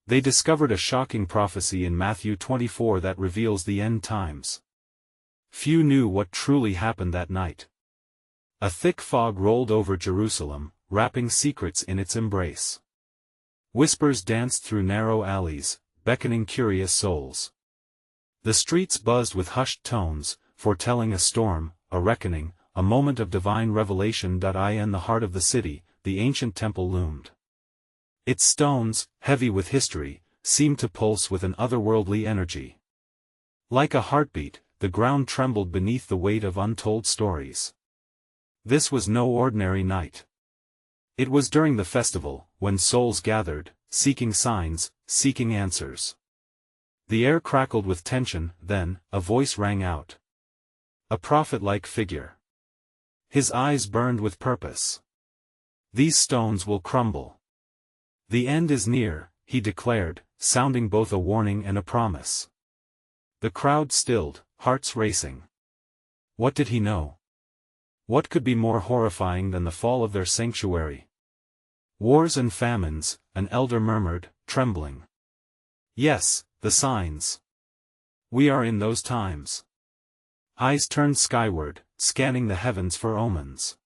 They discovered a shocking prophecy in Matthew 24 that reveals the end times. Few knew what truly happened that night. A thick fog rolled over Jerusalem, wrapping secrets in its embrace. Whispers danced through narrow alleys, beckoning curious souls. The streets buzzed with hushed tones, foretelling a storm, a reckoning, a moment of divine revelation. In the heart of the city, the ancient temple loomed. Its stones, heavy with history, seemed to pulse with an otherworldly energy. Like a heartbeat, the ground trembled beneath the weight of untold stories. This was no ordinary night. It was during the festival, when souls gathered, seeking signs, seeking answers. The air crackled with tension. Then, a voice rang out. A prophet-like figure. His eyes burned with purpose. "These stones will crumble. The end is near," he declared, sounding both a warning and a promise. The crowd stilled, hearts racing. What did he know? What could be more horrifying than the fall of their sanctuary? Wars and famines, an elder murmured, trembling. Yes, the signs. We are in those times. Eyes turned skyward, scanning the heavens for omens.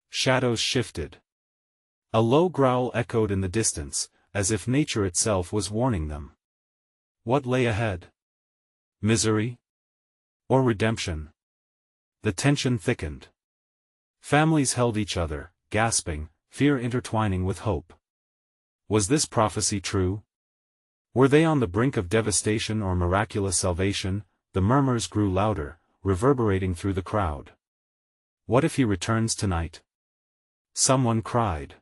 Shadows shifted. A low growl echoed in the distance, as if nature itself was warning them. What lay ahead? Misery? Or redemption? The tension thickened. Families held each other, gasping, fear intertwining with hope. Was this prophecy true? Were they on the brink of devastation or miraculous salvation? The murmurs grew louder, reverberating through the crowd. What if he returns tonight? Someone cried.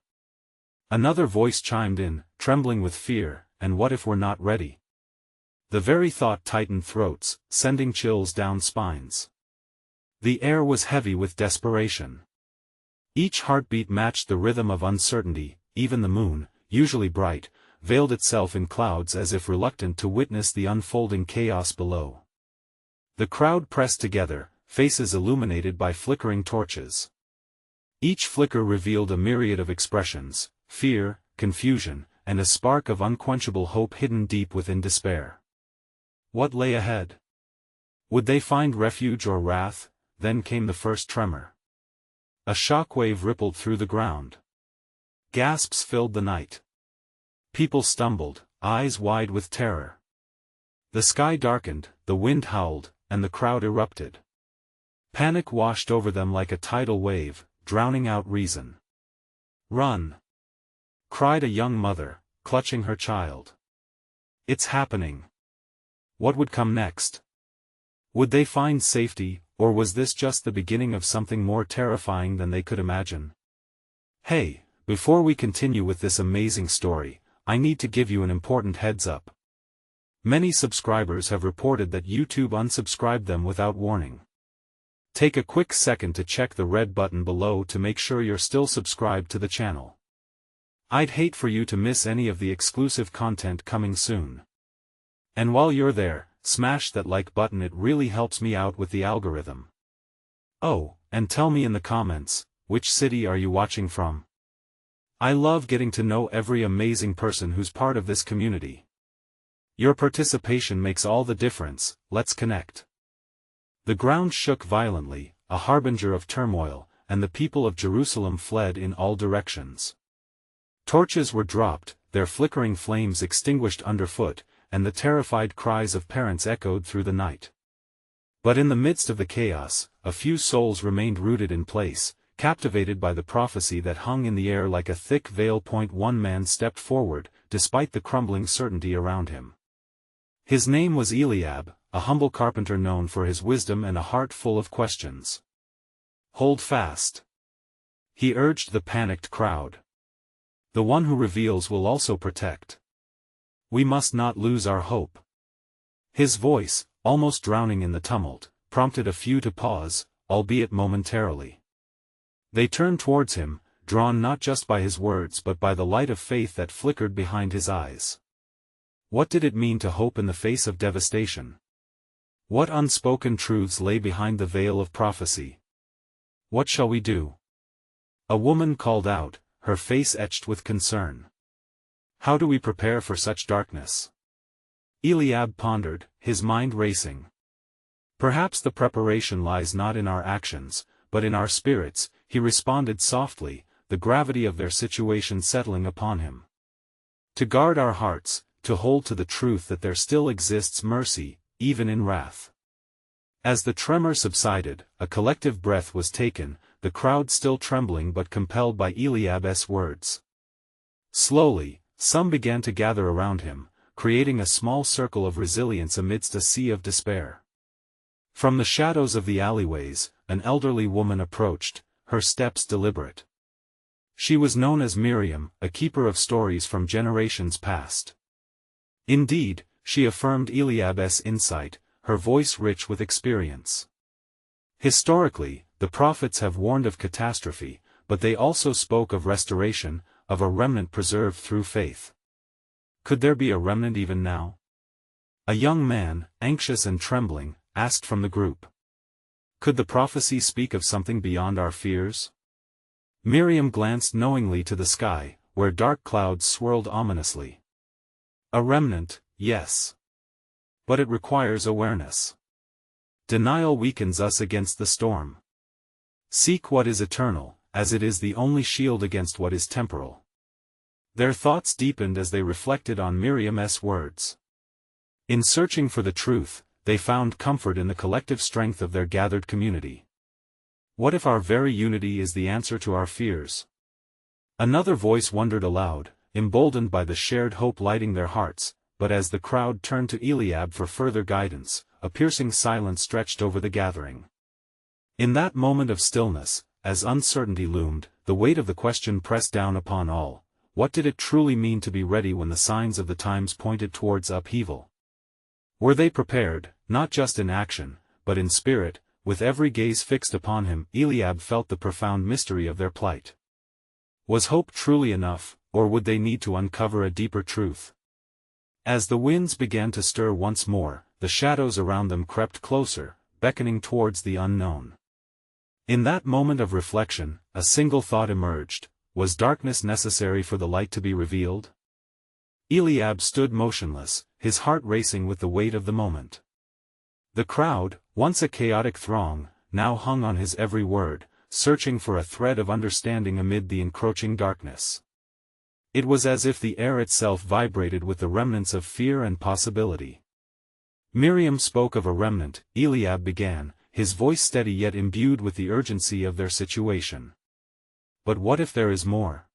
Another voice chimed in, trembling with fear, and what if we're not ready? The very thought tightened throats, sending chills down spines. The air was heavy with desperation. Each heartbeat matched the rhythm of uncertainty. Even the moon, usually bright, veiled itself in clouds as if reluctant to witness the unfolding chaos below. The crowd pressed together, faces illuminated by flickering torches. Each flicker revealed a myriad of expressions: fear, confusion, and a spark of unquenchable hope hidden deep within despair. What lay ahead? Would they find refuge or wrath? Then came the first tremor. A shockwave rippled through the ground. Gasps filled the night. People stumbled, eyes wide with terror. The sky darkened, the wind howled, and the crowd erupted. Panic washed over them like a tidal wave, drowning out reason. "Run!" cried a young mother, clutching her child. "It's happening." What would come next? Would they find safety, or was this just the beginning of something more terrifying than they could imagine? Hey, before we continue with this amazing story, I need to give you an important heads up. Many subscribers have reported that YouTube unsubscribed them without warning. Take a quick second to check the red button below to make sure you're still subscribed to the channel. I'd hate for you to miss any of the exclusive content coming soon. And while you're there, smash that like button, it really helps me out with the algorithm. Oh, and tell me in the comments, which city are you watching from? I love getting to know every amazing person who's part of this community. Your participation makes all the difference. Let's connect. The ground shook violently, a harbinger of turmoil, and the people of Jerusalem fled in all directions. Torches were dropped, their flickering flames extinguished underfoot, and the terrified cries of parents echoed through the night. But in the midst of the chaos, a few souls remained rooted in place, captivated by the prophecy that hung in the air like a thick veil. One man stepped forward, despite the crumbling certainty around him. His name was Eliab, a humble carpenter known for his wisdom and a heart full of questions. "Hold fast," he urged the panicked crowd. "The one who reveals will also protect. We must not lose our hope." His voice, almost drowning in the tumult, prompted a few to pause, albeit momentarily. They turned towards him, drawn not just by his words but by the light of faith that flickered behind his eyes. What did it mean to hope in the face of devastation? What unspoken truths lay behind the veil of prophecy? "What shall we do?" a woman called out, her face etched with concern. How do we prepare for such darkness? Eliab pondered, his mind racing. Perhaps the preparation lies not in our actions, but in our spirits, he responded softly, the gravity of their situation settling upon him. To guard our hearts, to hold to the truth that there still exists mercy, even in wrath. As the tremor subsided, a collective breath was taken, the crowd still trembling but compelled by Eliab's words. Slowly, some began to gather around him, creating a small circle of resilience amidst a sea of despair. From the shadows of the alleyways, an elderly woman approached, her steps deliberate. She was known as Miriam, a keeper of stories from generations past. Indeed, she affirmed Eliab's insight, her voice rich with experience. Historically, the prophets have warned of catastrophe, but they also spoke of restoration, of a remnant preserved through faith. Could there be a remnant even now? A young man, anxious and trembling, asked from the group. Could the prophecy speak of something beyond our fears? Miriam glanced knowingly to the sky, where dark clouds swirled ominously. A remnant, yes. But it requires awareness. Denial weakens us against the storm. Seek what is eternal, as it is the only shield against what is temporal. Their thoughts deepened as they reflected on Miriam's words. In searching for the truth, they found comfort in the collective strength of their gathered community. What if our very unity is the answer to our fears? Another voice wondered aloud, emboldened by the shared hope lighting their hearts, but as the crowd turned to Eliab for further guidance, a piercing silence stretched over the gathering. In that moment of stillness, as uncertainty loomed, the weight of the question pressed down upon all. What did it truly mean to be ready when the signs of the times pointed towards upheaval? Were they prepared, not just in action, but in spirit? With every gaze fixed upon him, Eliab felt the profound mystery of their plight. Was hope truly enough, or would they need to uncover a deeper truth? As the winds began to stir once more, the shadows around them crept closer, beckoning towards the unknown. In that moment of reflection, a single thought emerged: was darkness necessary for the light to be revealed? Eliab stood motionless, his heart racing with the weight of the moment. The crowd, once a chaotic throng, now hung on his every word, searching for a thread of understanding amid the encroaching darkness. It was as if the air itself vibrated with the remnants of fear and possibility. Miriam spoke of a remnant, Eliab began, his voice steady yet imbued with the urgency of their situation. But what if there is more?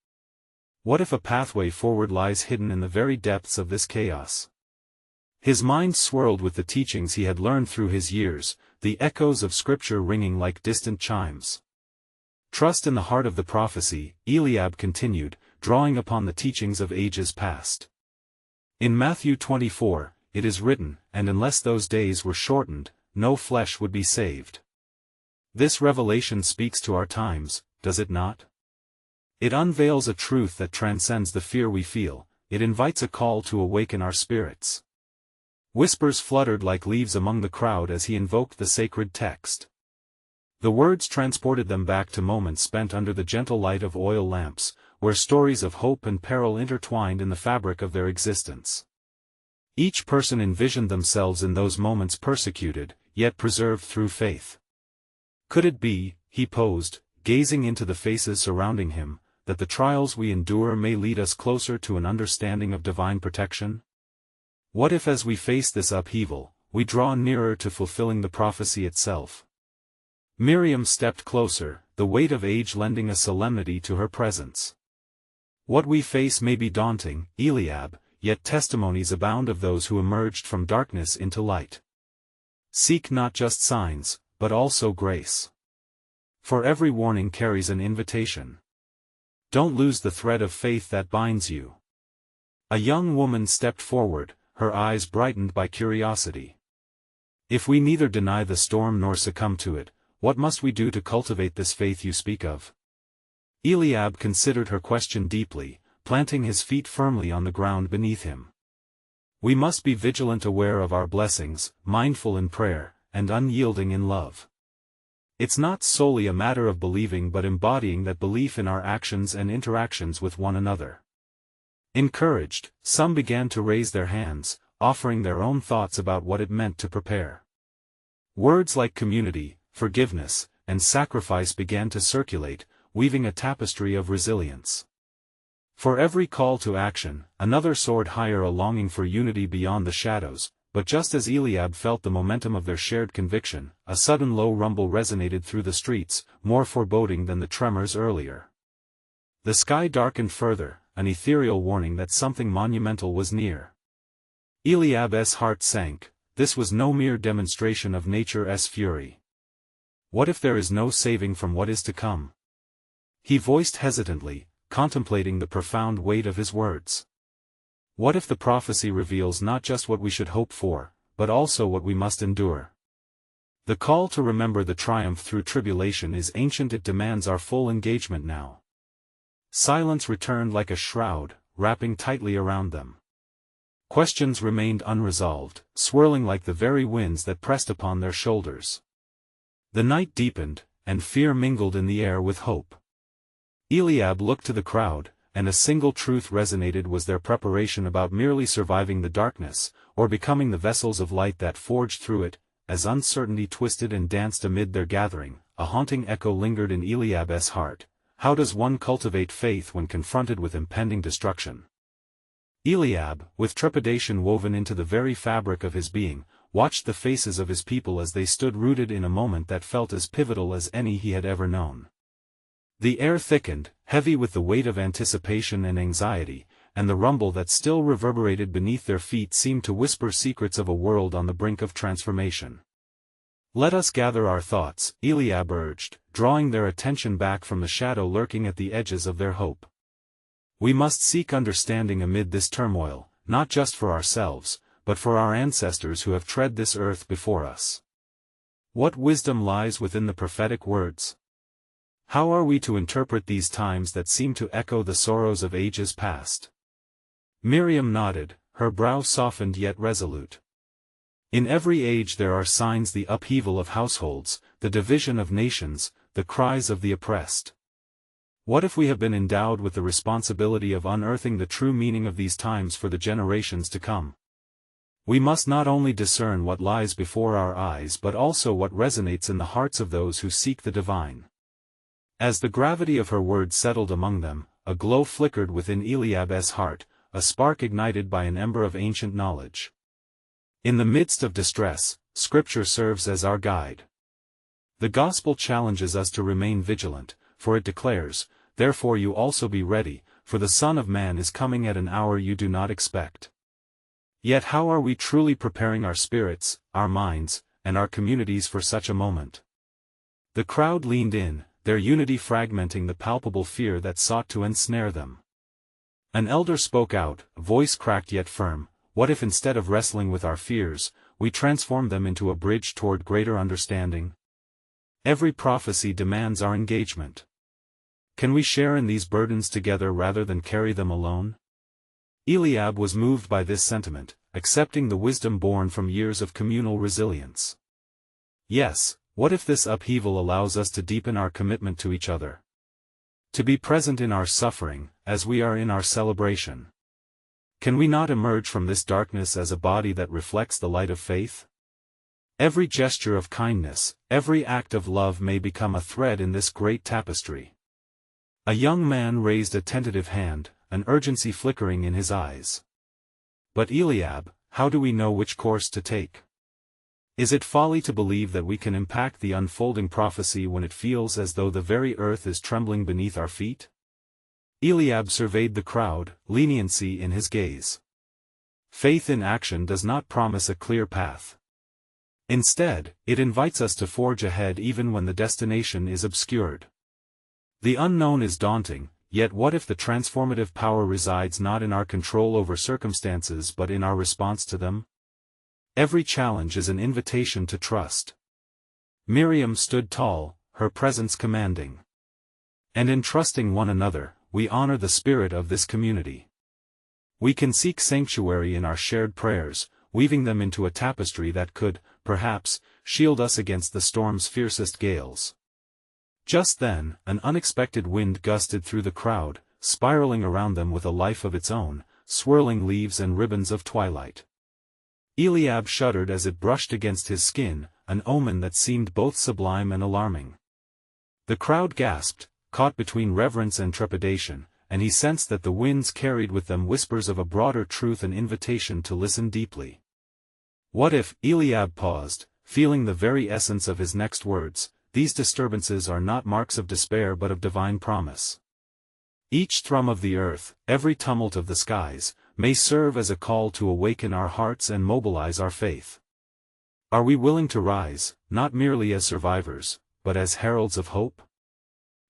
What if a pathway forward lies hidden in the very depths of this chaos? His mind swirled with the teachings he had learned through his years, the echoes of scripture ringing like distant chimes. Trust in the heart of the prophecy, Eliab continued, drawing upon the teachings of ages past. In Matthew 24, it is written, "And unless those days were shortened, no flesh would be saved." This revelation speaks to our times, does it not? It unveils a truth that transcends the fear we feel, it invites a call to awaken our spirits. Whispers fluttered like leaves among the crowd as he invoked the sacred text. The words transported them back to moments spent under the gentle light of oil lamps, where stories of hope and peril intertwined in the fabric of their existence. Each person envisioned themselves in those moments persecuted, yet preserved through faith. Could it be, he posed, gazing into the faces surrounding him, that the trials we endure may lead us closer to an understanding of divine protection? What if as we face this upheaval, we draw nearer to fulfilling the prophecy itself? Miriam stepped closer, the weight of age lending a solemnity to her presence. What we face may be daunting, Eliab, yet testimonies abound of those who emerged from darkness into light. Seek not just signs, but also grace. For every warning carries an invitation. Don't lose the thread of faith that binds you. A young woman stepped forward, her eyes brightened by curiosity. If we neither deny the storm nor succumb to it, what must we do to cultivate this faith you speak of? Eliab considered her question deeply, planting his feet firmly on the ground beneath him. We must be vigilant, aware of our blessings, mindful in prayer, and unyielding in love. It's not solely a matter of believing but embodying that belief in our actions and interactions with one another. Encouraged, some began to raise their hands, offering their own thoughts about what it meant to prepare. Words like community, forgiveness, and sacrifice began to circulate, weaving a tapestry of resilience. For every call to action, another soared higher, a longing for unity beyond the shadows. But just as Eliab felt the momentum of their shared conviction, a sudden low rumble resonated through the streets, more foreboding than the tremors earlier. The sky darkened further, an ethereal warning that something monumental was near. Eliab's heart sank. This was no mere demonstration of nature's fury. What if there is no saving from what is to come? He voiced hesitantly, contemplating the profound weight of his words. What if the prophecy reveals not just what we should hope for, but also what we must endure? The call to remember the triumph through tribulation is ancient. It demands our full engagement now. Silence returned like a shroud, wrapping tightly around them. Questions remained unresolved, swirling like the very winds that pressed upon their shoulders. The night deepened, and fear mingled in the air with hope. Eliab looked to the crowd, and a single truth resonated: was their preparation about merely surviving the darkness, or becoming the vessels of light that forged through it? As uncertainty twisted and danced amid their gathering, a haunting echo lingered in Eliab's heart. How does one cultivate faith when confronted with impending destruction? Eliab, with trepidation woven into the very fabric of his being, watched the faces of his people as they stood rooted in a moment that felt as pivotal as any he had ever known. The air thickened, heavy with the weight of anticipation and anxiety, and the rumble that still reverberated beneath their feet seemed to whisper secrets of a world on the brink of transformation. "Let us gather our thoughts," Eliab urged, drawing their attention back from the shadow lurking at the edges of their hope. "We must seek understanding amid this turmoil, not just for ourselves, but for our ancestors who have tread this earth before us. What wisdom lies within the prophetic words? How are we to interpret these times that seem to echo the sorrows of ages past?" Miriam nodded, her brow softened yet resolute. "In every age there are signs: the upheaval of households, the division of nations, the cries of the oppressed. What if we have been endowed with the responsibility of unearthing the true meaning of these times for the generations to come? We must not only discern what lies before our eyes but also what resonates in the hearts of those who seek the divine." As the gravity of her words settled among them, a glow flickered within Eliab's heart, a spark ignited by an ember of ancient knowledge. In the midst of distress, Scripture serves as our guide. The Gospel challenges us to remain vigilant, for it declares, "Therefore you also be ready, for the Son of Man is coming at an hour you do not expect." Yet how are we truly preparing our spirits, our minds, and our communities for such a moment? The crowd leaned in, their unity fragmenting the palpable fear that sought to ensnare them. An elder spoke out, a voice cracked yet firm: "What if instead of wrestling with our fears, we transform them into a bridge toward greater understanding? Every prophecy demands our engagement. Can we share in these burdens together rather than carry them alone?" Eliab was moved by this sentiment, accepting the wisdom born from years of communal resilience. Yes, what if this upheaval allows us to deepen our commitment to each other? To be present in our suffering, as we are in our celebration. Can we not emerge from this darkness as a body that reflects the light of faith? Every gesture of kindness, every act of love may become a thread in this great tapestry. A young man raised a tentative hand, an urgency flickering in his eyes. "But Eliab, how do we know which course to take? Is it folly to believe that we can impact the unfolding prophecy when it feels as though the very earth is trembling beneath our feet?" Eliab surveyed the crowd, leniency in his gaze. Faith in action does not promise a clear path. Instead, it invites us to forge ahead even when the destination is obscured. The unknown is daunting, yet what if the transformative power resides not in our control over circumstances but in our response to them? Every challenge is an invitation to trust. Miriam stood tall, her presence commanding. And in trusting one another, we honor the spirit of this community. We can seek sanctuary in our shared prayers, weaving them into a tapestry that could, perhaps, shield us against the storm's fiercest gales. Just then, an unexpected wind gusted through the crowd, spiraling around them with a life of its own, swirling leaves and ribbons of twilight. Eliab shuddered as it brushed against his skin, an omen that seemed both sublime and alarming. The crowd gasped, caught between reverence and trepidation, and he sensed that the winds carried with them whispers of a broader truth, an invitation to listen deeply. What if, Eliab paused, feeling the very essence of his next words, these disturbances are not marks of despair but of divine promise? Each thrum of the earth, every tumult of the skies, may serve as a call to awaken our hearts and mobilize our faith. Are we willing to rise, not merely as survivors, but as heralds of hope?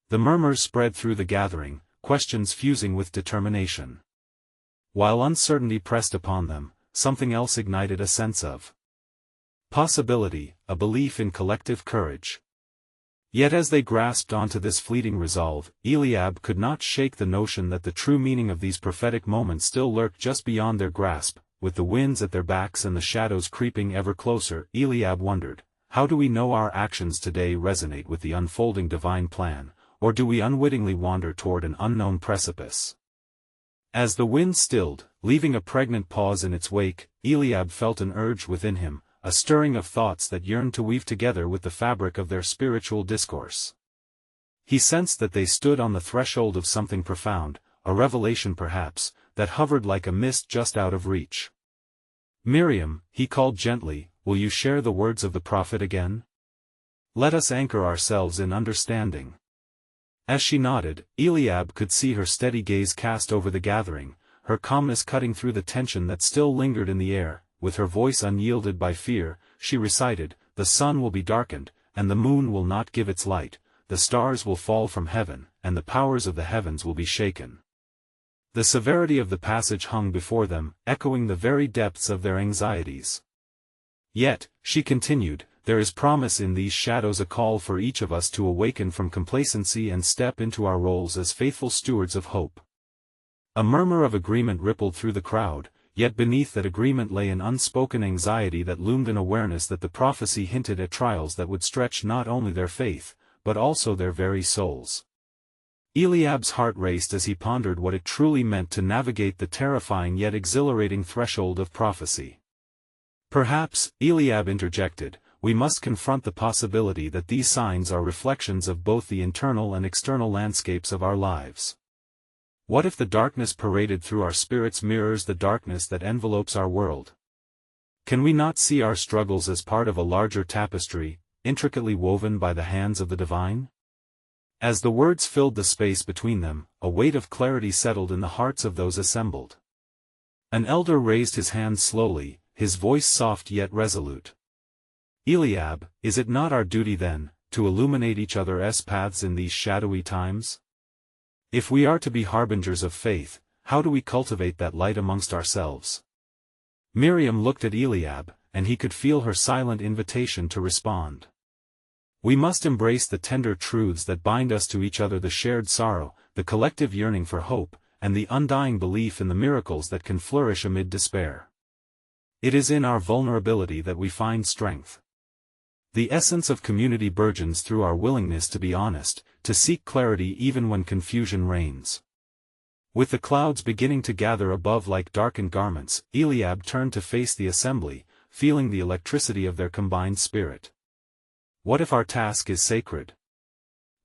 The murmurs spread through the gathering, questions fusing with determination. While uncertainty pressed upon them, something else ignited a sense of possibility, a belief in collective courage. Yet as they grasped onto this fleeting resolve, Eliab could not shake the notion that the true meaning of these prophetic moments still lurked just beyond their grasp. With the winds at their backs and the shadows creeping ever closer, Eliab wondered, how do we know our actions today resonate with the unfolding divine plan, or do we unwittingly wander toward an unknown precipice? As the wind stilled, leaving a pregnant pause in its wake, Eliab felt an urge within him, a stirring of thoughts that yearned to weave together with the fabric of their spiritual discourse. He sensed that they stood on the threshold of something profound, a revelation perhaps, that hovered like a mist just out of reach. Miriam, he called gently, will you share the words of the prophet again? Let us anchor ourselves in understanding. As she nodded, Eliab could see her steady gaze cast over the gathering, her calmness cutting through the tension that still lingered in the air. With her voice unyielded by fear, she recited, the sun will be darkened, and the moon will not give its light, the stars will fall from heaven, and the powers of the heavens will be shaken. The severity of the passage hung before them, echoing the very depths of their anxieties. Yet, she continued, there is promise in these shadows, a call for each of us to awaken from complacency and step into our roles as faithful stewards of hope. A murmur of agreement rippled through the crowd. Yet beneath that agreement lay an unspoken anxiety that loomed, an awareness that the prophecy hinted at trials that would stretch not only their faith, but also their very souls. Eliab's heart raced as he pondered what it truly meant to navigate the terrifying yet exhilarating threshold of prophecy. Perhaps, Eliab interjected, we must confront the possibility that these signs are reflections of both the internal and external landscapes of our lives. What if the darkness paraded through our spirits mirrors the darkness that envelopes our world? Can we not see our struggles as part of a larger tapestry, intricately woven by the hands of the divine? As the words filled the space between them, a weight of clarity settled in the hearts of those assembled. An elder raised his hand slowly, his voice soft yet resolute. Eliab, is it not our duty then, to illuminate each other's paths in these shadowy times? If we are to be harbingers of faith, how do we cultivate that light amongst ourselves? Miriam looked at Eliab, and he could feel her silent invitation to respond. We must embrace the tender truths that bind us to each other, the shared sorrow, the collective yearning for hope, and the undying belief in the miracles that can flourish amid despair. It is in our vulnerability that we find strength. The essence of community burgeons through our willingness to be honest, to seek clarity even when confusion reigns. With the clouds beginning to gather above like darkened garments, Eliab turned to face the assembly, feeling the electricity of their combined spirit. What if our task is sacred?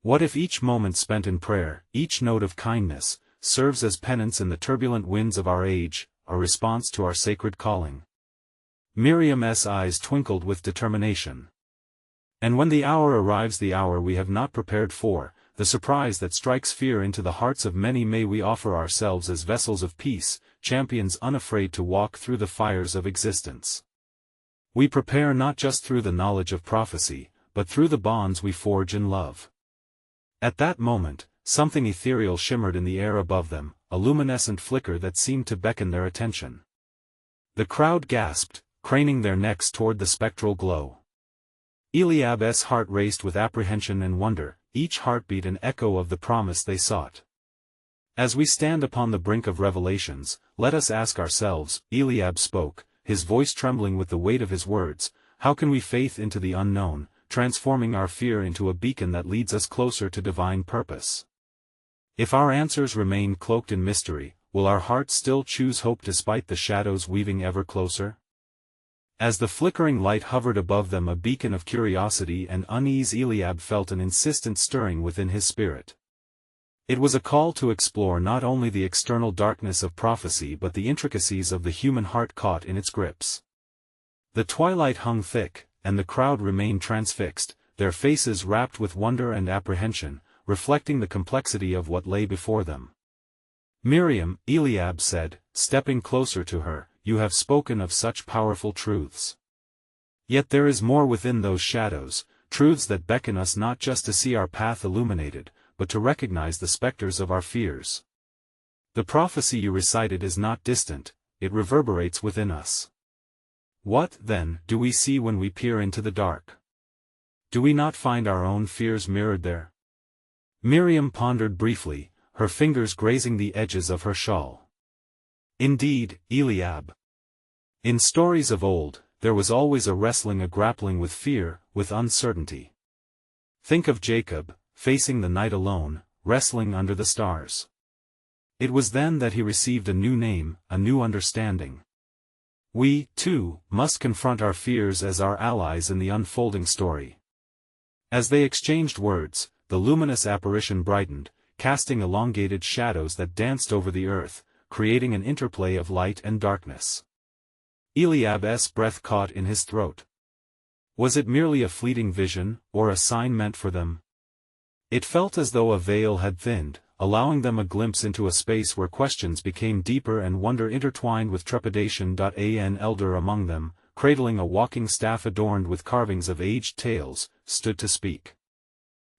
What if each moment spent in prayer, each note of kindness, serves as penance in the turbulent winds of our age, a response to our sacred calling? Miriam's eyes twinkled with determination. And when the hour arrives, the hour we have not prepared for, the surprise that strikes fear into the hearts of many, may we offer ourselves as vessels of peace, champions unafraid to walk through the fires of existence. We prepare not just through the knowledge of prophecy, but through the bonds we forge in love. At that moment, something ethereal shimmered in the air above them, a luminescent flicker that seemed to beckon their attention. The crowd gasped, craning their necks toward the spectral glow. Eliab's heart raced with apprehension and wonder, each heartbeat an echo of the promise they sought. As we stand upon the brink of revelations, let us ask ourselves, Eliab spoke, his voice trembling with the weight of his words, how can we faith into the unknown, transforming our fear into a beacon that leads us closer to divine purpose? If our answers remain cloaked in mystery, will our hearts still choose hope despite the shadows weaving ever closer? As the flickering light hovered above them, a beacon of curiosity and unease, Eliab felt an insistent stirring within his spirit. It was a call to explore not only the external darkness of prophecy but the intricacies of the human heart caught in its grips. The twilight hung thick, and the crowd remained transfixed, their faces wrapped with wonder and apprehension, reflecting the complexity of what lay before them. "Miriam," Eliab said, stepping closer to her, "you have spoken of such powerful truths. Yet there is more within those shadows, truths that beckon us not just to see our path illuminated, but to recognize the specters of our fears. The prophecy you recited is not distant, it reverberates within us. What, then, do we see when we peer into the dark? Do we not find our own fears mirrored there?" Miriam pondered briefly, her fingers grazing the edges of her shawl. "Indeed, Eliab. In stories of old, there was always a wrestling, a grappling with fear, with uncertainty. Think of Jacob, facing the night alone, wrestling under the stars. It was then that he received a new name, a new understanding. We, too, must confront our fears as our allies in the unfolding story." As they exchanged words, the luminous apparition brightened, casting elongated shadows that danced over the earth, creating an interplay of light and darkness. Eliab's breath caught in his throat. Was it merely a fleeting vision, or a sign meant for them? It felt as though a veil had thinned, allowing them a glimpse into a space where questions became deeper and wonder intertwined with trepidation. An elder among them, cradling a walking staff adorned with carvings of aged tales, stood to speak.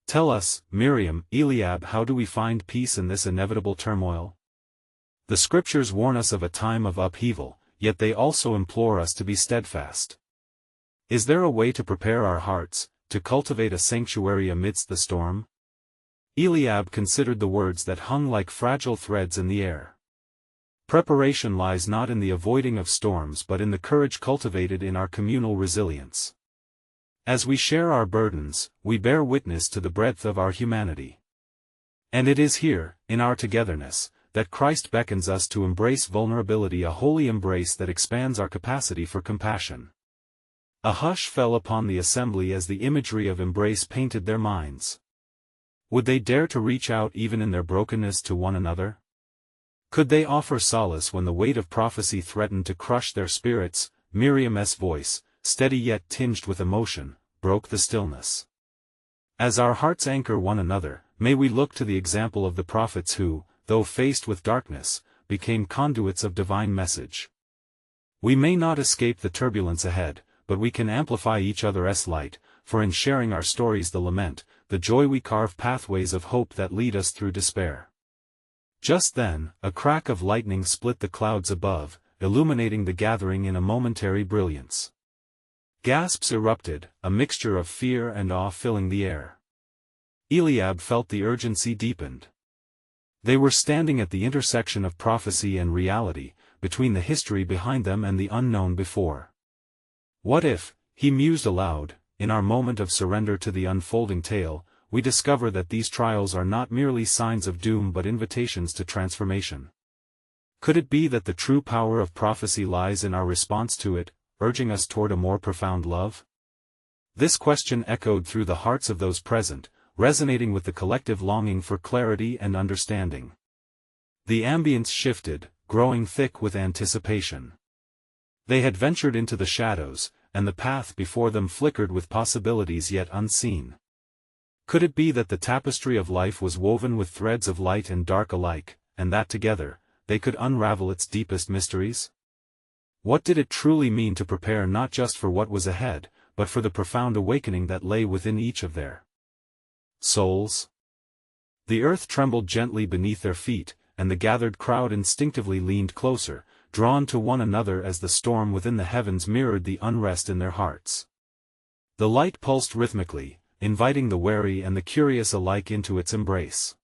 "Tell us, Miriam," Eliab, "how do we find peace in this inevitable turmoil? The scriptures warn us of a time of upheaval, yet they also implore us to be steadfast. Is there a way to prepare our hearts, to cultivate a sanctuary amidst the storm?" Eliab considered the words that hung like fragile threads in the air. Preparation lies not in the avoiding of storms but in the courage cultivated in our communal resilience. As we share our burdens, we bear witness to the breadth of our humanity. And it is here, in our togetherness, that Christ beckons us to embrace vulnerability, a holy embrace that expands our capacity for compassion. A hush fell upon the assembly as the imagery of embrace painted their minds. Would they dare to reach out even in their brokenness to one another? Could they offer solace when the weight of prophecy threatened to crush their spirits? Miriam's voice, steady yet tinged with emotion, broke the stillness. "As our hearts anchor one another, may we look to the example of the prophets who, though faced with darkness, became conduits of divine message. We may not escape the turbulence ahead, but we can amplify each other's light, for in sharing our stories, the lament, the joy, we carve pathways of hope that lead us through despair." Just then, a crack of lightning split the clouds above, illuminating the gathering in a momentary brilliance. Gasps erupted, a mixture of fear and awe filling the air. Eliab felt the urgency deepened. They were standing at the intersection of prophecy and reality, between the history behind them and the unknown before. What if, he mused aloud, in our moment of surrender to the unfolding tale, we discover that these trials are not merely signs of doom but invitations to transformation? Could it be that the true power of prophecy lies in our response to it, urging us toward a more profound love? This question echoed through the hearts of those present, resonating with the collective longing for clarity and understanding. The ambience shifted, growing thick with anticipation. They had ventured into the shadows, and the path before them flickered with possibilities yet unseen. Could it be that the tapestry of life was woven with threads of light and dark alike, and that together, they could unravel its deepest mysteries? What did it truly mean to prepare not just for what was ahead, but for the profound awakening that lay within each of their souls? The earth trembled gently beneath their feet, and the gathered crowd instinctively leaned closer, drawn to one another as the storm within the heavens mirrored the unrest in their hearts. The light pulsed rhythmically, inviting the wary and the curious alike into its embrace.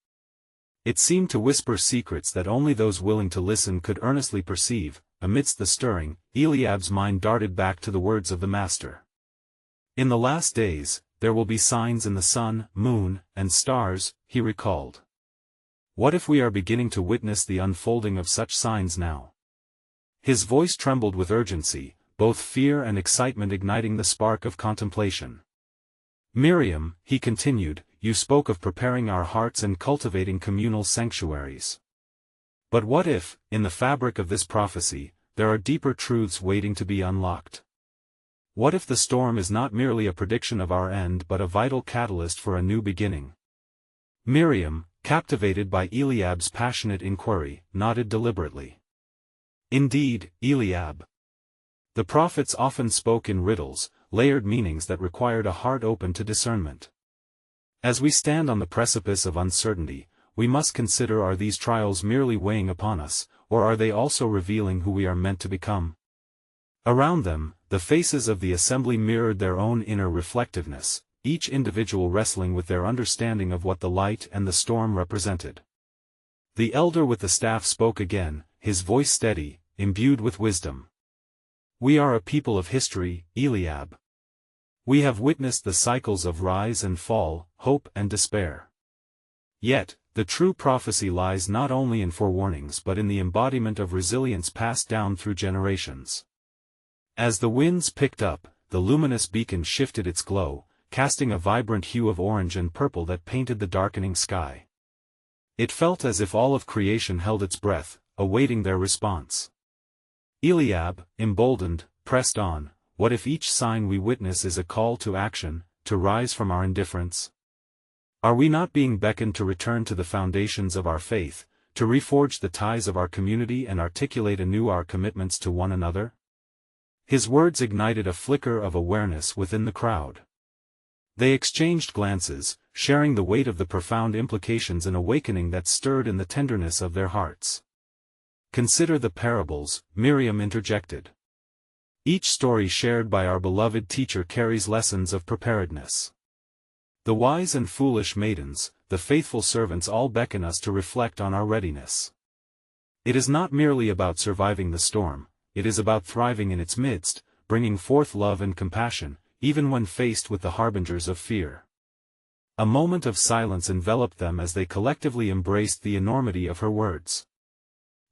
It seemed to whisper secrets that only those willing to listen could earnestly perceive. Amidst the stirring, Eliab's mind darted back to the words of the Master. "In the last days, there will be signs in the sun, moon, and stars," he recalled. What if we are beginning to witness the unfolding of such signs now? His voice trembled with urgency, both fear and excitement igniting the spark of contemplation. Miriam, he continued, you spoke of preparing our hearts and cultivating communal sanctuaries. But what if, in the fabric of this prophecy, there are deeper truths waiting to be unlocked? What if the storm is not merely a prediction of our end but a vital catalyst for a new beginning? Miriam, captivated by Eliab's passionate inquiry, nodded deliberately. Indeed, Eliab. The prophets often spoke in riddles, layered meanings that required a heart open to discernment. As we stand on the precipice of uncertainty, we must consider, are these trials merely weighing upon us, or are they also revealing who we are meant to become? Around them, the faces of the assembly mirrored their own inner reflectiveness, each individual wrestling with their understanding of what the light and the storm represented. The elder with the staff spoke again, his voice steady, imbued with wisdom. We are a people of history, Eliab. We have witnessed the cycles of rise and fall, hope and despair. Yet, the true prophecy lies not only in forewarnings but in the embodiment of resilience passed down through generations. As the winds picked up, the luminous beacon shifted its glow, casting a vibrant hue of orange and purple that painted the darkening sky. It felt as if all of creation held its breath, awaiting their response. Eliab, emboldened, pressed on. What if each sign we witness is a call to action, to rise from our indifference? Are we not being beckoned to return to the foundations of our faith, to reforge the ties of our community and articulate anew our commitments to one another? His words ignited a flicker of awareness within the crowd. They exchanged glances, sharing the weight of the profound implications, an awakening that stirred in the tenderness of their hearts. Consider the parables, Miriam interjected. Each story shared by our beloved teacher carries lessons of preparedness. The wise and foolish maidens, the faithful servants all beckon us to reflect on our readiness. It is not merely about surviving the storm, it is about thriving in its midst, bringing forth love and compassion, even when faced with the harbingers of fear. A moment of silence enveloped them as they collectively embraced the enormity of her words.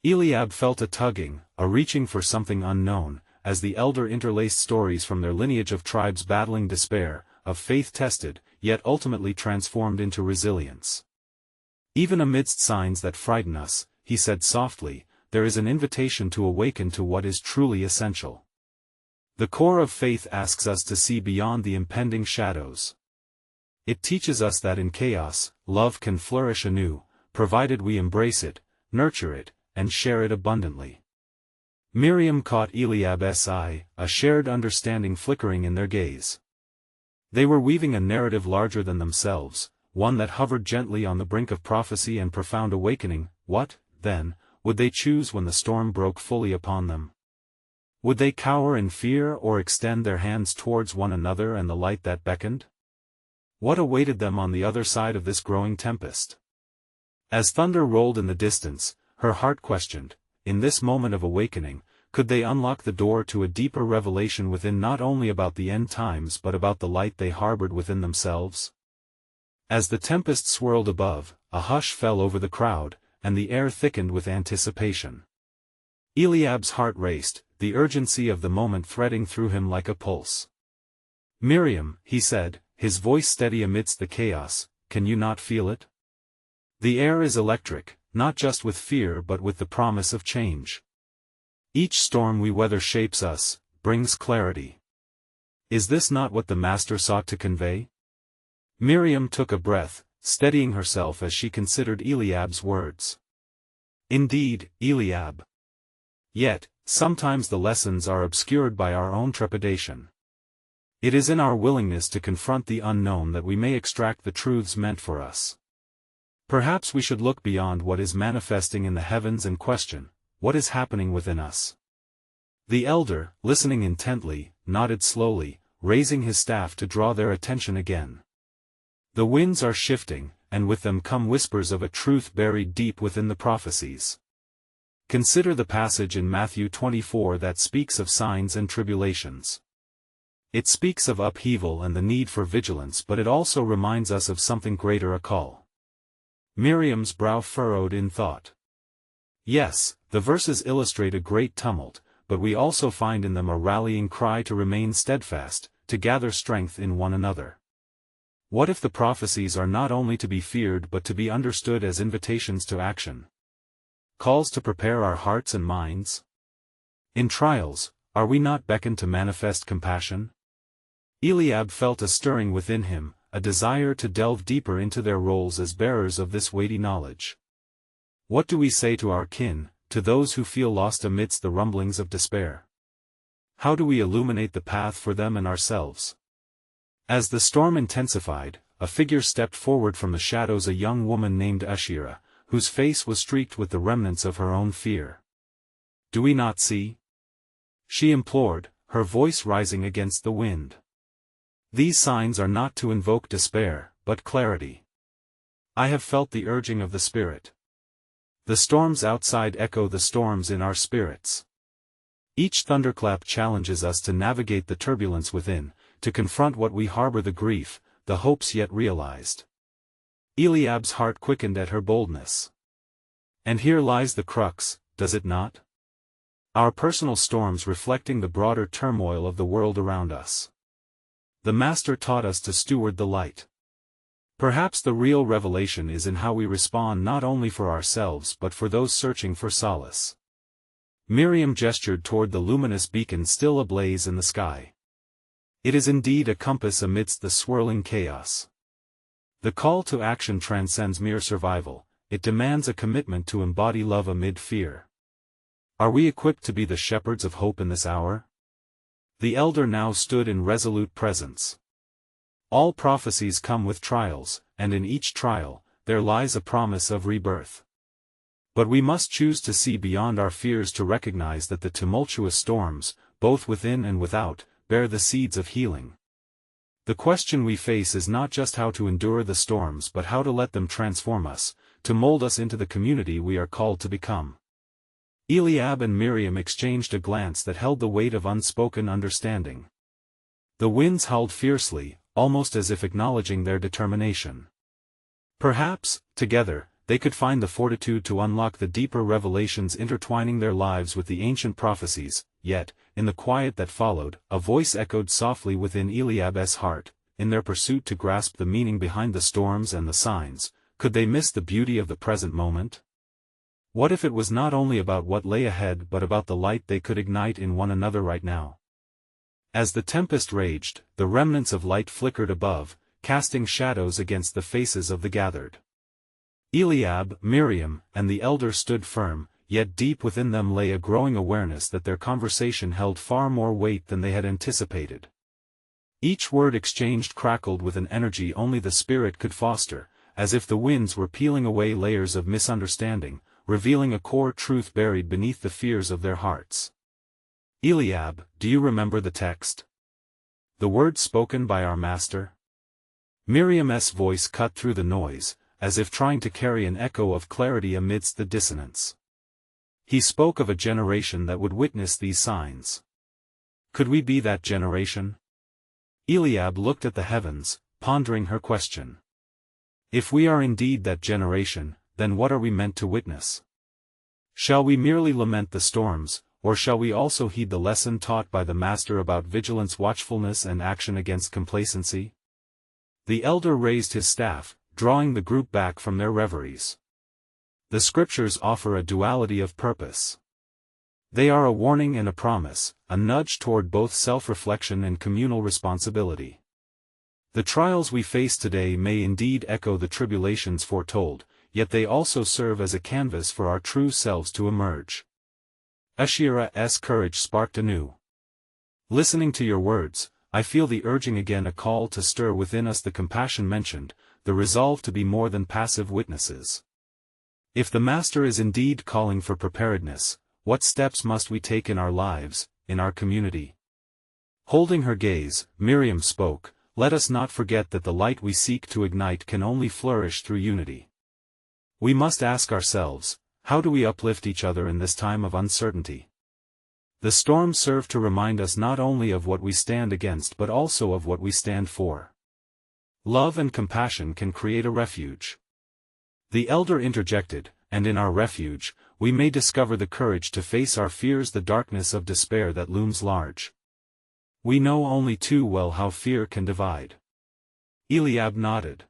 Eliab felt a tugging, a reaching for something unknown, as the elder interlaced stories from their lineage of tribes battling despair, of faith tested, yet ultimately transformed into resilience. Even amidst signs that frighten us, he said softly, there is an invitation to awaken to what is truly essential. The core of faith asks us to see beyond the impending shadows. It teaches us that in chaos, love can flourish anew, provided we embrace it, nurture it, and share it abundantly. Miriam caught Eliab's eye, a shared understanding flickering in their gaze. They were weaving a narrative larger than themselves, one that hovered gently on the brink of prophecy and profound awakening. What, then, would they choose when the storm broke fully upon them? Would they cower in fear or extend their hands towards one another and the light that beckoned? What awaited them on the other side of this growing tempest? As thunder rolled in the distance, her heart questioned, in this moment of awakening, could they unlock the door to a deeper revelation within, not only about the end times but about the light they harbored within themselves? As the tempest swirled above, a hush fell over the crowd, and the air thickened with anticipation. Eliab's heart raced, the urgency of the moment threading through him like a pulse. Miriam, he said, his voice steady amidst the chaos, can you not feel it? The air is electric, not just with fear but with the promise of change. Each storm we weather shapes us, brings clarity. Is this not what the Master sought to convey? Miriam took a breath, steadying herself as she considered Eliab's words. Indeed, Eliab. Yet, sometimes the lessons are obscured by our own trepidation. It is in our willingness to confront the unknown that we may extract the truths meant for us. Perhaps we should look beyond what is manifesting in the heavens and question, what is happening within us? The elder, listening intently, nodded slowly, raising his staff to draw their attention again. The winds are shifting, and with them come whispers of a truth buried deep within the prophecies. Consider the passage in Matthew 24 that speaks of signs and tribulations. It speaks of upheaval and the need for vigilance, but it also reminds us of something greater, a call. Miriam's brow furrowed in thought. Yes, the verses illustrate a great tumult, but we also find in them a rallying cry to remain steadfast, to gather strength in one another. What if the prophecies are not only to be feared but to be understood as invitations to action? Calls to prepare our hearts and minds? In trials, are we not beckoned to manifest compassion? Eliab felt a stirring within him, a desire to delve deeper into their roles as bearers of this weighty knowledge. What do we say to our kin, to those who feel lost amidst the rumblings of despair? How do we illuminate the path for them and ourselves? As the storm intensified, a figure stepped forward from the shadows, a young woman named Ashira, whose face was streaked with the remnants of her own fear. "Do we not see?" she implored, her voice rising against the wind. "These signs are not to invoke despair, but clarity. I have felt the urging of the Spirit. The storms outside echo the storms in our spirits. Each thunderclap challenges us to navigate the turbulence within, to confront what we harbor, the grief, the hopes yet realized." Eliab's heart quickened at her boldness. And here lies the crux, does it not? Our personal storms reflecting the broader turmoil of the world around us. The Master taught us to steward the light. Perhaps the real revelation is in how we respond, not only for ourselves but for those searching for solace. Miriam gestured toward the luminous beacon still ablaze in the sky. It is indeed a compass amidst the swirling chaos. The call to action transcends mere survival, it demands a commitment to embody love amid fear. Are we equipped to be the shepherds of hope in this hour? The elder now stood in resolute presence. All prophecies come with trials, and in each trial, there lies a promise of rebirth. But we must choose to see beyond our fears, to recognize that the tumultuous storms, both within and without, bear the seeds of healing. The question we face is not just how to endure the storms but how to let them transform us, to mold us into the community we are called to become. Eliab and Miriam exchanged a glance that held the weight of unspoken understanding. The winds howled fiercely, almost as if acknowledging their determination. Perhaps, together, they could find the fortitude to unlock the deeper revelations intertwining their lives with the ancient prophecies. Yet, in the quiet that followed, a voice echoed softly within Eliab's heart. In their pursuit to grasp the meaning behind the storms and the signs, could they miss the beauty of the present moment? What if it was not only about what lay ahead but about the light they could ignite in one another right now? As the tempest raged, the remnants of light flickered above, casting shadows against the faces of the gathered. Eliab, Miriam, and the elder stood firm, yet deep within them lay a growing awareness that their conversation held far more weight than they had anticipated. Each word exchanged crackled with an energy only the Spirit could foster, as if the winds were peeling away layers of misunderstanding, revealing a core truth buried beneath the fears of their hearts. "Eliab, do you remember the text? The words spoken by our Master?" Miriam's voice cut through the noise, as if trying to carry an echo of clarity amidst the dissonance. "He spoke of a generation that would witness these signs. Could we be that generation?" Eliab looked at the heavens, pondering her question. If we are indeed that generation, then what are we meant to witness? Shall we merely lament the storms, or shall we also heed the lesson taught by the Master about vigilance, watchfulness, and action against complacency? The elder raised his staff, drawing the group back from their reveries. The scriptures offer a duality of purpose. They are a warning and a promise, a nudge toward both self-reflection and communal responsibility. The trials we face today may indeed echo the tribulations foretold, yet they also serve as a canvas for our true selves to emerge. Ashira's courage sparked anew. "Listening to your words, I feel the urging again, a call to stir within us the compassion mentioned, the resolve to be more than passive witnesses. If the Master is indeed calling for preparedness, what steps must we take in our lives, in our community?" Holding her gaze, Miriam spoke, "Let us not forget that the light we seek to ignite can only flourish through unity. We must ask ourselves, how do we uplift each other in this time of uncertainty? The storms serve to remind us not only of what we stand against but also of what we stand for. Love and compassion can create a refuge. The elder interjected, and in our refuge, we may discover the courage to face our fears, the darkness of despair that looms large. We know only too well how fear can divide. Eliab nodded.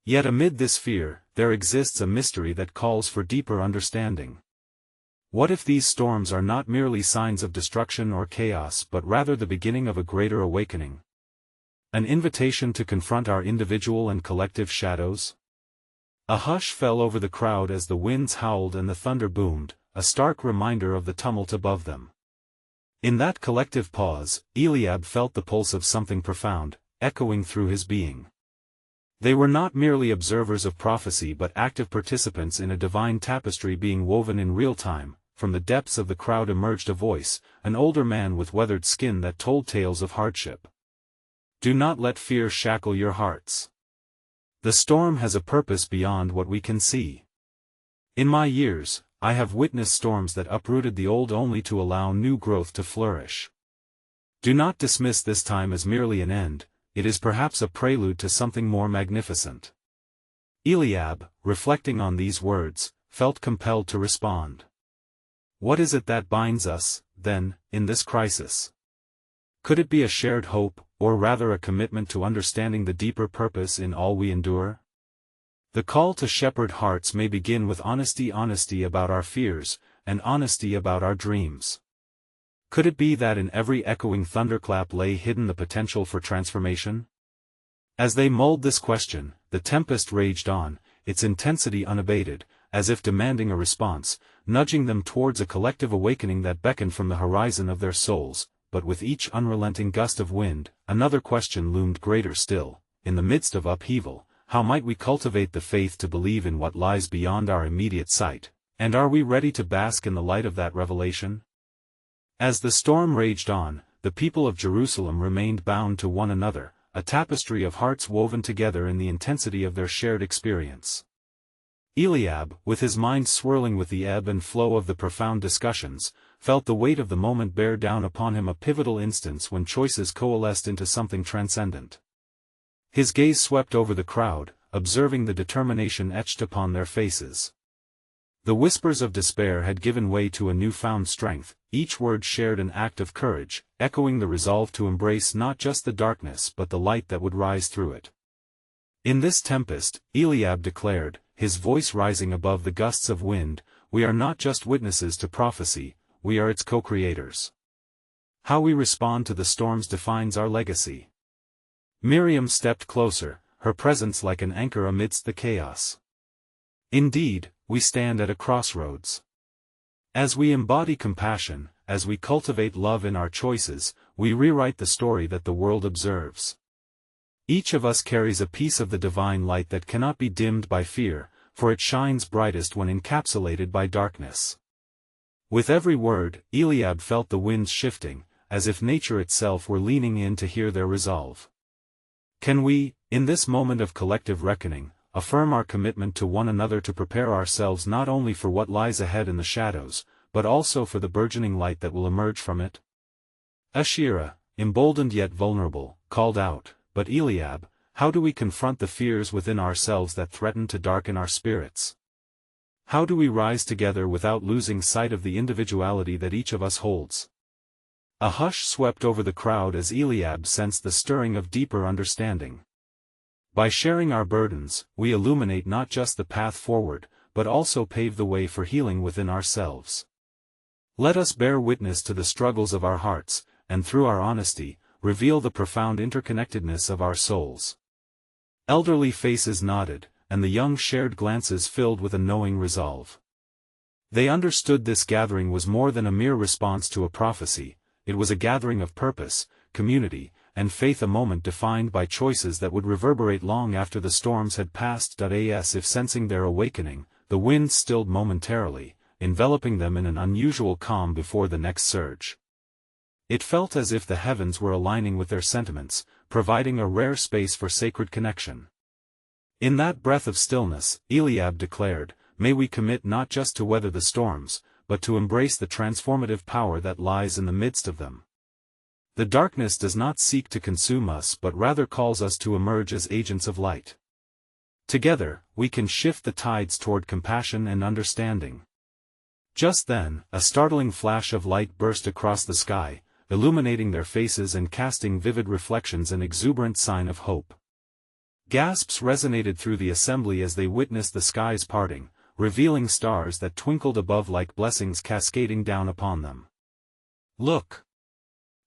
Yet amid this fear, there exists a mystery that calls for deeper understanding. What if these storms are not merely signs of destruction or chaos but rather the beginning of a greater awakening? An invitation to confront our individual and collective shadows? A hush fell over the crowd as the winds howled and the thunder boomed, a stark reminder of the tumult above them. In that collective pause, Eliab felt the pulse of something profound, echoing through his being. They were not merely observers of prophecy but active participants in a divine tapestry being woven in real time. From the depths of the crowd emerged a voice, an older man with weathered skin that told tales of hardship. Do not let fear shackle your hearts. The storm has a purpose beyond what we can see. In my years, I have witnessed storms that uprooted the old only to allow new growth to flourish. Do not dismiss this time as merely an end, it is perhaps a prelude to something more magnificent. Eliab, reflecting on these words, felt compelled to respond. What is it that binds us, then, in this crisis? Could it be a shared hope, or rather a commitment to understanding the deeper purpose in all we endure? The call to shepherd hearts may begin with honesty about our fears, and honesty about our dreams. Could it be that in every echoing thunderclap lay hidden the potential for transformation? As they mulled this question, the tempest raged on, its intensity unabated, as if demanding a response, nudging them towards a collective awakening that beckoned from the horizon of their souls. But with each unrelenting gust of wind, another question loomed greater still. In the midst of upheaval, how might we cultivate the faith to believe in what lies beyond our immediate sight, and are we ready to bask in the light of that revelation? As the storm raged on, the people of Jerusalem remained bound to one another, a tapestry of hearts woven together in the intensity of their shared experience. Eliab, with his mind swirling with the ebb and flow of the profound discussions, felt the weight of the moment bear down upon him, a pivotal instance when choices coalesced into something transcendent. His gaze swept over the crowd, observing the determination etched upon their faces. The whispers of despair had given way to a newfound strength, each word shared an act of courage, echoing the resolve to embrace not just the darkness but the light that would rise through it. In this tempest, Eliab declared, his voice rising above the gusts of wind, we are not just witnesses to prophecy, we are its co-creators. How we respond to the storms defines our legacy. Miriam stepped closer, her presence like an anchor amidst the chaos. Indeed, we stand at a crossroads. As we embody compassion, as we cultivate love in our choices, we rewrite the story that the world observes. Each of us carries a piece of the divine light that cannot be dimmed by fear, for it shines brightest when encapsulated by darkness. With every word, Eliab felt the winds shifting, as if nature itself were leaning in to hear their resolve. Can we, in this moment of collective reckoning, affirm our commitment to one another to prepare ourselves not only for what lies ahead in the shadows, but also for the burgeoning light that will emerge from it? Asherah, emboldened yet vulnerable, called out, but Eliab, how do we confront the fears within ourselves that threaten to darken our spirits? How do we rise together without losing sight of the individuality that each of us holds? A hush swept over the crowd as Eliab sensed the stirring of deeper understanding. By sharing our burdens, we illuminate not just the path forward, but also pave the way for healing within ourselves. Let us bear witness to the struggles of our hearts, and through our honesty, reveal the profound interconnectedness of our souls. Elderly faces nodded, and the young shared glances filled with a knowing resolve. They understood this gathering was more than a mere response to a prophecy, it was a gathering of purpose, community, and faith, a moment defined by choices that would reverberate long after the storms had passed. As if sensing their awakening, the wind stilled momentarily, enveloping them in an unusual calm before the next surge. It felt as if the heavens were aligning with their sentiments, providing a rare space for sacred connection. In that breath of stillness, Eliab declared, may we commit not just to weather the storms, but to embrace the transformative power that lies in the midst of them. The darkness does not seek to consume us but rather calls us to emerge as agents of light. Together, we can shift the tides toward compassion and understanding. Just then, a startling flash of light burst across the sky, illuminating their faces and casting vivid reflections, an exuberant sign of hope. Gasps resonated through the assembly as they witnessed the skies parting, revealing stars that twinkled above like blessings cascading down upon them. "Look!"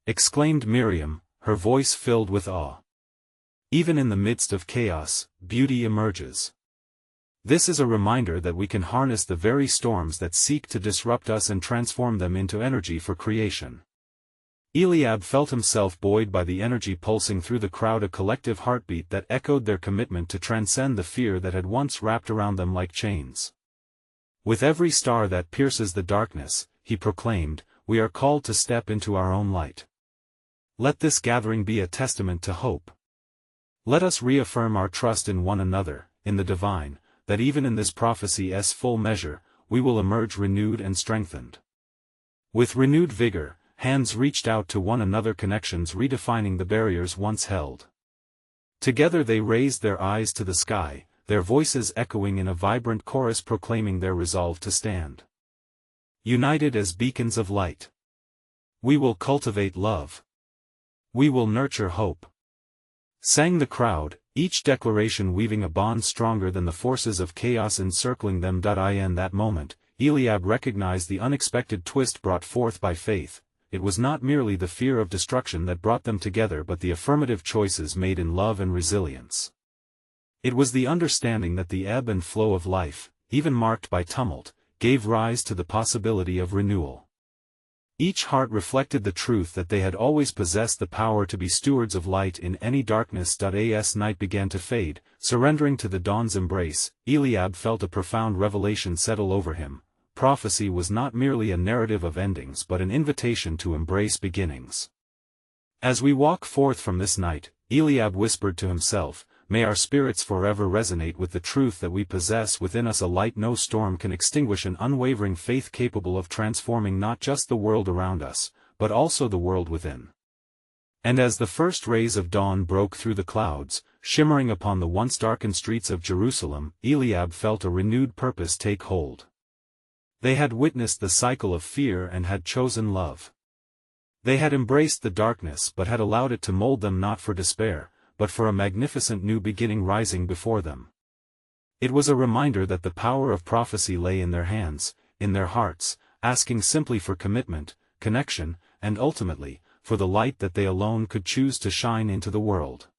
exclaimed Miriam, her voice filled with awe. "Even in the midst of chaos, beauty emerges. This is a reminder that we can harness the very storms that seek to disrupt us and transform them into energy for creation." Eliab felt himself buoyed by the energy pulsing through the crowd, a collective heartbeat that echoed their commitment to transcend the fear that had once wrapped around them like chains. "With every star that pierces the darkness," he proclaimed, "we are called to step into our own light. Let this gathering be a testament to hope. Let us reaffirm our trust in one another, in the divine, that even in this prophecy's full measure, we will emerge renewed and strengthened." With renewed vigor, hands reached out to one another, connections redefining the barriers once held. Together they raised their eyes to the sky, their voices echoing in a vibrant chorus proclaiming their resolve to stand united as beacons of light. "We will cultivate love. We will nurture hope," sang the crowd, each declaration weaving a bond stronger than the forces of chaos encircling them. In that moment, Eliab recognized the unexpected twist brought forth by faith. It was not merely the fear of destruction that brought them together, but the affirmative choices made in love and resilience. It was the understanding that the ebb and flow of life, even marked by tumult, gave rise to the possibility of renewal. Each heart reflected the truth that they had always possessed the power to be stewards of light in any darkness. As night began to fade, surrendering to the dawn's embrace, Eliab felt a profound revelation settle over him. Prophecy was not merely a narrative of endings but an invitation to embrace beginnings. "As we walk forth from this night," Eliab whispered to himself, "may our spirits forever resonate with the truth that we possess within us a light no storm can extinguish, an unwavering faith capable of transforming not just the world around us, but also the world within." And as the first rays of dawn broke through the clouds, shimmering upon the once darkened streets of Jerusalem, Eliab felt a renewed purpose take hold. They had witnessed the cycle of fear and had chosen love. They had embraced the darkness but had allowed it to mold them, not for despair, but for a magnificent new beginning rising before them. It was a reminder that the power of prophecy lay in their hands, in their hearts, asking simply for commitment, connection, and ultimately, for the light that they alone could choose to shine into the world.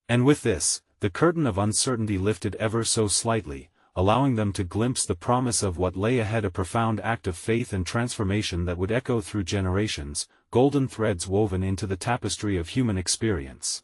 And with this, the curtain of uncertainty lifted ever so slightly, allowing them to glimpse the promise of what lay ahead, a profound act of faith and transformation that would echo through generations, golden threads woven into the tapestry of human experience.